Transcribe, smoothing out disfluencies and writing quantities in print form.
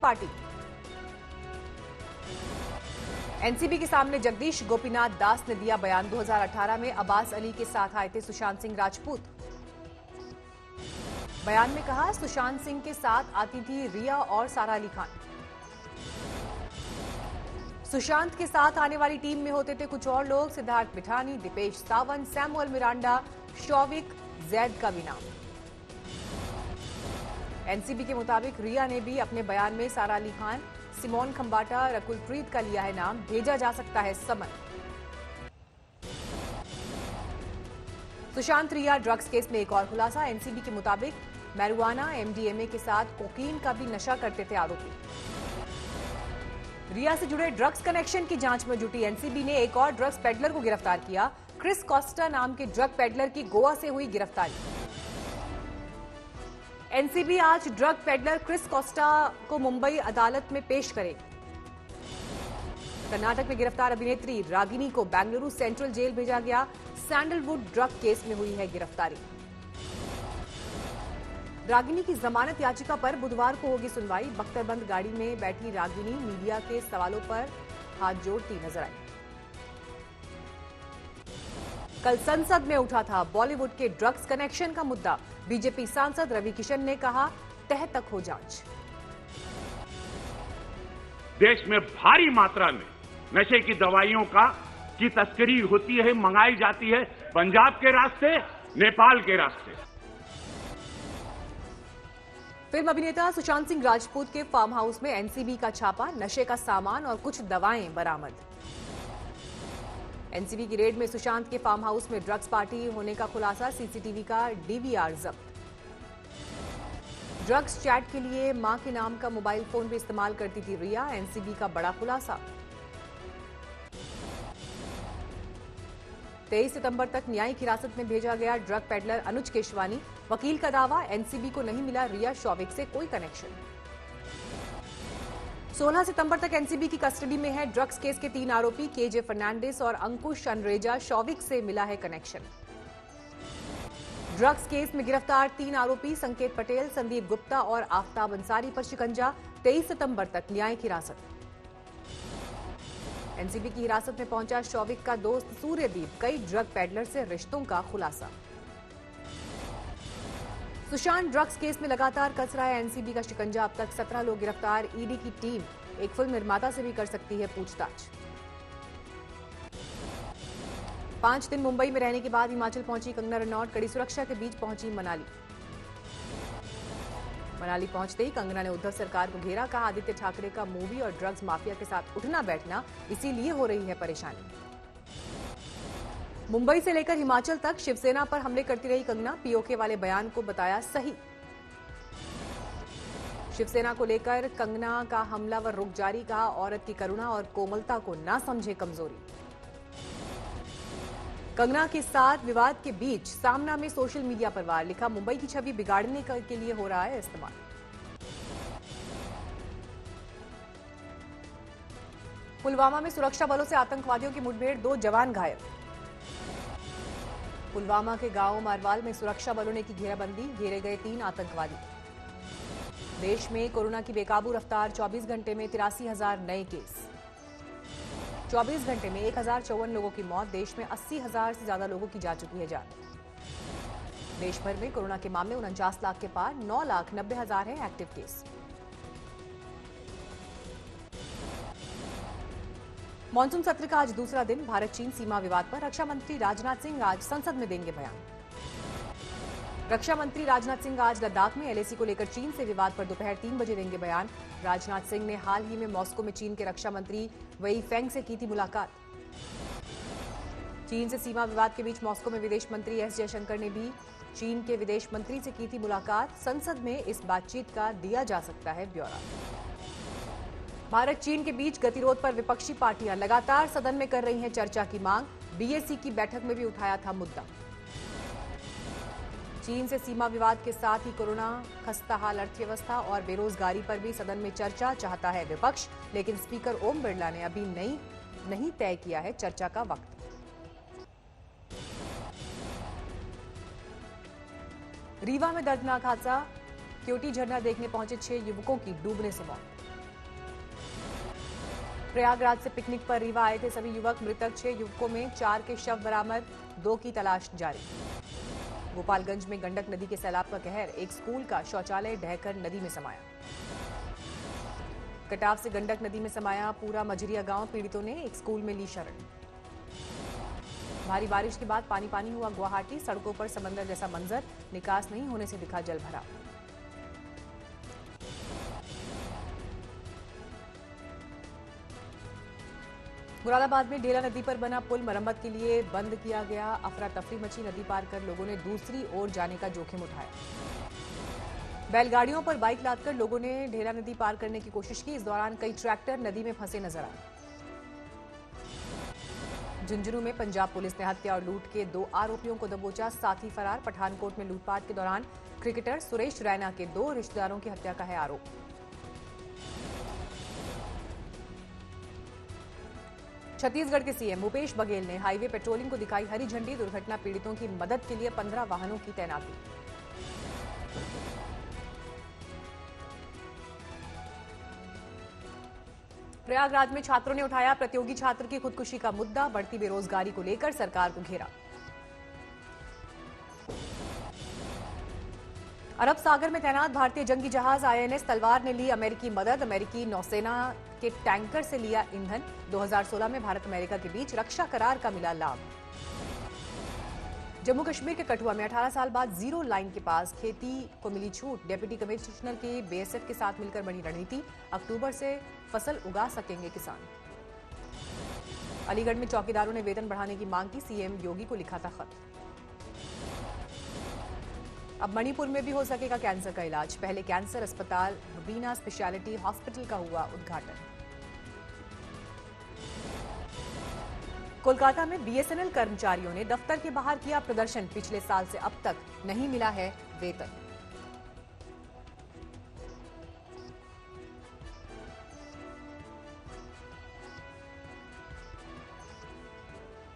Party. NCB के सामने जगदीश गोपीनाथ दास ने दिया बयान। 2018 में अब्बास अली के साथ आए थे सुशांत सिंह राजपूत। बयान में कहा, सुशांत सिंह के साथ आती थी रिया और सारा अली खान। सुशांत के साथ आने वाली टीम में होते थे कुछ और लोग, सिद्धार्थ मिठानी, दीपेश सावंत, सैमुअल मिरांडा, शौविक, जैद का भी नाम। एनसीबी के मुताबिक रिया ने भी अपने बयान में सारा अली खान, सिमोन खंबाटा, रकुल प्रीत का लिया है नाम। भेजा जा सकता है समन। सुशांत रिया ड्रग्स केस में एक और खुलासा। एनसीबी के मुताबिक मैरिजुआना, एमडीएमए के साथ कोकीन का भी नशा करते थे आरोपी। रिया से जुड़े ड्रग्स कनेक्शन की जांच में जुटी एनसीबी ने एक और ड्रग्स पेडलर को गिरफ्तार किया। क्रिस कॉस्टा नाम के ड्रग पेडलर की गोवा से हुई गिरफ्तारी। एनसीबी आज ड्रग पेडलर क्रिस कॉस्टा को मुंबई अदालत में पेश करेगी। कर्नाटक में गिरफ्तार अभिनेत्री रागिनी को बेंगलुरु सेंट्रल जेल भेजा गया। सैंडलवुड ड्रग केस में हुई है गिरफ्तारी। रागिनी की जमानत याचिका पर बुधवार को होगी सुनवाई। बख्तरबंद गाड़ी में बैठी रागिनी मीडिया के सवालों पर हाथ जोड़ती नजर आई। कल संसद में उठा था बॉलीवुड के ड्रग्स कनेक्शन का मुद्दा। बीजेपी सांसद रवि किशन ने कहा, तह तक हो जांच। देश में भारी मात्रा में नशे की दवाइयों की तस्करी होती है, मंगाई जाती है पंजाब के रास्ते, नेपाल के रास्ते। फिल्म अभिनेता सुशांत सिंह राजपूत के फार्म हाउस में एनसीबी का छापा। नशे का सामान और कुछ दवाएं बरामद। एनसीबी की रेड में सुशांत के फार्म हाउस में ड्रग्स पार्टी होने का खुलासा। सीसीटीवी का डीवीआर जब्त। ड्रग्स चैट के लिए मां के नाम का मोबाइल फोन भी इस्तेमाल करती थी रिया। एनसीबी का बड़ा खुलासा। 23 सितंबर तक न्यायिक हिरासत में भेजा गया ड्रग पेडलर अनुज केशवानी। वकील का दावा, एनसीबी को नहीं मिला रिया शौविक से कोई कनेक्शन। 16 सितंबर तक एनसीबी की कस्टडी में है ड्रग्स केस के 3 आरोपी केजे फर्नांडिस और अंकुश अनरेजा। शौविक से मिला है कनेक्शन। ड्रग्स केस में गिरफ्तार 3 आरोपी संकेत पटेल, संदीप गुप्ता और आफ्ताब अंसारी पर शिकंजा। 23 सितंबर तक न्यायिक हिरासत। एनसीबी की हिरासत में पहुंचा शौविक का दोस्त सूर्यदीप। कई ड्रग पेडलर से रिश्तों का खुलासा। सुशांत ड्रग्स केस में लगातार कस रहा है एनसीबी का शिकंजा। अब तक 17 लोग गिरफ्तार। ईडी की टीम एक फिल्म निर्माता से भी कर सकती है पूछताछ। 5 दिन मुंबई में रहने के बाद हिमाचल पहुंची कंगना रनौत। कड़ी सुरक्षा के बीच पहुंची मनाली। मनाली पहुंचते ही कंगना ने उद्धव सरकार को घेरा। कहा, आदित्य ठाकरे का मूवी और ड्रग्स माफिया के साथ उठना बैठना, इसीलिए हो रही है परेशानी। मुंबई से लेकर हिमाचल तक शिवसेना पर हमले करती रही कंगना। पीओके वाले बयान को बताया सही। शिवसेना को लेकर कंगना का हमलावर रुख जारी। कहा, औरत की करुणा और कोमलता को ना समझे कमजोरी। कंगना के साथ विवाद के बीच सामना में सोशल मीडिया पर वार। लिखा, मुंबई की छवि बिगाड़ने के लिए हो रहा है इस्तेमाल। पुलवामा में सुरक्षा बलों से आतंकवादियों की मुठभेड़, 2 जवान घायल। पुलवामा के गांव मारवाल में सुरक्षा बलों ने की घेराबंदी। घेरे गए 3 आतंकवादी। देश में कोरोना की बेकाबू रफ्तार। 24 घंटे में 83,000 नए केस। 24 घंटे में 1054 लोगों की मौत। देश में 80,000 से ज्यादा लोगों की जा चुकी है जान। देश भर में कोरोना के मामले 49 लाख के पार। 9,90,000 है एक्टिव केस। मॉनसून सत्र का आज दूसरा दिन। भारत चीन सीमा विवाद पर रक्षा मंत्री राजनाथ सिंह आज संसद में देंगे बयान। रक्षा मंत्री राजनाथ सिंह आज लद्दाख में एलएसी को लेकर चीन से विवाद पर दोपहर 3 बजे देंगे बयान। राजनाथ सिंह ने हाल ही में मॉस्को में चीन के रक्षा मंत्री वेई फेंग से की थी मुलाकात। चीन से सीमा विवाद के बीच मॉस्को में विदेश मंत्री एस जयशंकर ने भी चीन के विदेश मंत्री से की थी मुलाकात। संसद में इस बातचीत का दिया जा सकता है ब्यौरा। भारत चीन के बीच गतिरोध पर विपक्षी पार्टियां लगातार सदन में कर रही हैं चर्चा की मांग। बीएसी की बैठक में भी उठाया था मुद्दा। चीन से सीमा विवाद के साथ ही कोरोना, खस्ताहाल अर्थव्यवस्था और बेरोजगारी पर भी सदन में चर्चा चाहता है विपक्ष। लेकिन स्पीकर ओम बिरला ने अभी नहीं तय किया है चर्चा का वक्त। रीवा में दर्दनाक हादसा। क्योटी झरना देखने पहुंचे 6 युवकों की डूबने से मौत। प्रयागराज से पिकनिक पर रीवा आए थे सभी युवक, मृतक 6 युवकों में 4 के शव बरामद, 2 की तलाश जारी। गोपालगंज में गंडक नदी के सैलाब का कहर, एक स्कूल का शौचालय ढहकर नदी में समाया। कटाव से गंडक नदी में समाया पूरा मझरिया गांव, पीड़ितों ने एक स्कूल में ली शरण। भारी बारिश के बाद पानी पानी हुआ गुवाहाटी, सड़कों पर समंदर जैसा मंजर, निकास नहीं होने से दिखा जल भरा। मुरादाबाद में ढेला नदी पर बना पुल मरम्मत के लिए बंद किया गया, अफरा तफरी मची, नदी पार कर लोगों ने दूसरी ओर जाने का जोखिम उठाया। बैलगाड़ियों पर बाइक लादकर लोगों ने ढेला नदी पार करने की कोशिश की, इस दौरान कई ट्रैक्टर नदी में फंसे नजर आए। झुंझुनू में पंजाब पुलिस ने हत्या और लूट के 2 आरोपियों को दबोचा, साथी फरार। पठानकोट में लूटपाट के दौरान क्रिकेटर सुरेश रैना के 2 रिश्तेदारों की हत्या का है आरोप। छत्तीसगढ़ के सीएम भूपेश बघेल ने हाईवे पेट्रोलिंग को दिखाई हरी झंडी, दुर्घटना पीड़ितों की मदद के लिए 15 वाहनों की तैनाती। प्रयागराज में छात्रों ने उठाया प्रतियोगी छात्र की खुदकुशी का मुद्दा, बढ़ती बेरोजगारी को लेकर सरकार को घेरा। अरब सागर में तैनात भारतीय जंगी जहाज आईएनएस तलवार ने ली अमेरिकी मदद, अमेरिकी नौसेना के टैंकर से लिया ईंधन। 2016 में भारत अमेरिका के बीच रक्षा करार का मिला लाभ। जम्मू कश्मीर के कठुआ में 18 साल बाद जीरो लाइन के पास खेती को मिली छूट, डिप्टी कमिश्नर की बीएसएफ के साथ मिलकर बनी रणनीति, अक्टूबर से फसल उगा सकेंगे किसान। अलीगढ़ में चौकीदारों ने वेतन बढ़ाने की मांग की, सीएम योगी को लिखा था खत। अब मणिपुर में भी हो सकेगा कैंसर का इलाज, पहले कैंसर अस्पताल रुबीना स्पेशलिटी हॉस्पिटल का हुआ उद्घाटन। कोलकाता में बीएसएनएल कर्मचारियों ने दफ्तर के बाहर किया प्रदर्शन, पिछले साल से अब तक नहीं मिला है वेतन।